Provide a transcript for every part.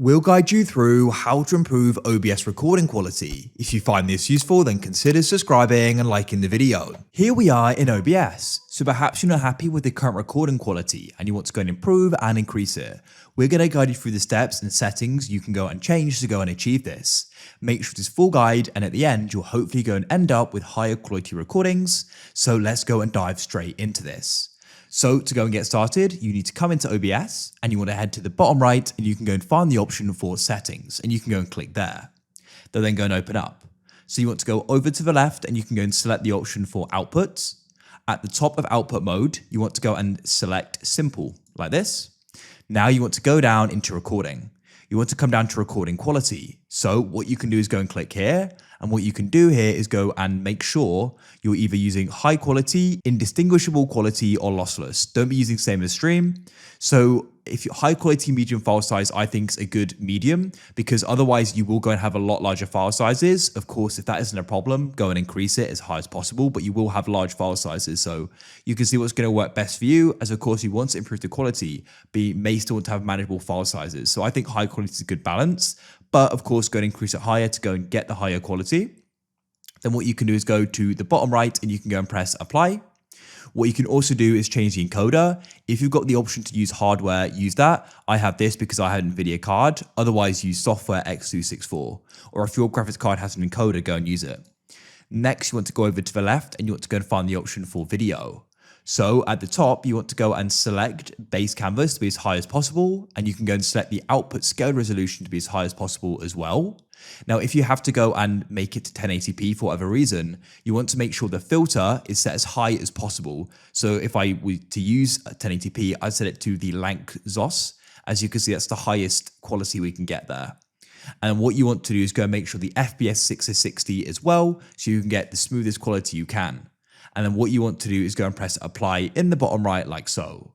We'll guide you through how to improve OBS recording quality. If you find this useful, then consider subscribing and liking the video. Here we are in OBS, so perhaps you're not happy with the current recording quality and you want to go and improve and increase it. We're going to guide you through the steps and settings you can go and change to go and achieve this. Make sure this full guide, and at the end you'll hopefully go and end up with higher quality recordings. So let's go and dive straight into this. So to go and get started, you need to come into OBS and you want to head to the bottom right and you can go and find the option for settings and you can go and click there. They'll then go and open up. So you want to go over to the left and you can go and select the option for outputs. At the top of output mode, you want to go and select simple like this. Now you want to go down into recording. You want to come down to recording quality. So what you can do is go and click here. And what you can do here is go and make sure you're either using high quality, indistinguishable quality, or lossless. Don't be using same as stream. So if you're high quality medium file size, I think is a good medium, because otherwise you will go and have a lot larger file sizes. Of course, if that isn't a problem, go and increase it as high as possible, but you will have large file sizes. So you can see what's going to work best for you, as of course you want to improve the quality, but you may still want to have manageable file sizes. So I think high quality is a good balance. But of course, go and increase it higher to go and get the higher quality. Then what you can do is go to the bottom right and you can go and press apply. What you can also do is change the encoder. If you've got the option to use hardware, use that. I have this because I have an NVIDIA card. Otherwise, use software X264. Or if your graphics card has an encoder, go and use it. Next, you want to go over to the left and you want to go and find the option for video. So at the top, you want to go and select base canvas to be as high as possible, and you can go and select the output scale resolution to be as high as possible as well. Now, if you have to go and make it to 1080p for whatever reason, you want to make sure the filter is set as high as possible. So if I were to use 1080p, I'd set it to the Lank ZOS. As you can see, that's the highest quality we can get there. And what you want to do is go and make sure the FPS 6 is 60 as well, so you can get the smoothest quality you can. And then what you want to do is go and press apply in the bottom right like so.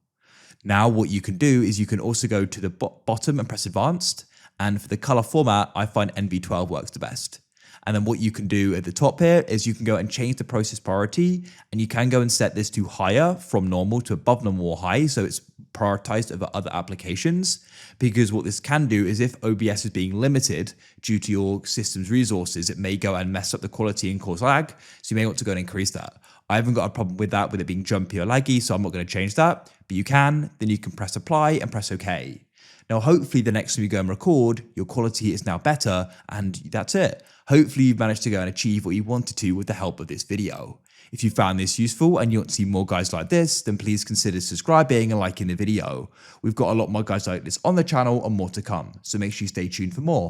Now what you can do is you can also go to the bottom and press advanced. And for the color format, I find NV12 works the best. And then what you can do at the top here is you can go and change the process priority, and you can go and set this to higher from normal to above normal or high. So it's prioritized over other applications, because what this can do is if OBS is being limited due to your system's resources, it may go and mess up the quality and cause lag. So you may want to go and increase that. I haven't got a problem with that, with it being jumpy or laggy, so I'm not going to change that, but you can. Then you can press apply and press OK. Now, hopefully the next time you go and record, your quality is now better, and that's it. Hopefully you've managed to go and achieve what you wanted to with the help of this video. If you found this useful and you want to see more guides like this, then please consider subscribing and liking the video. We've got a lot more guides like this on the channel and more to come, so make sure you stay tuned for more.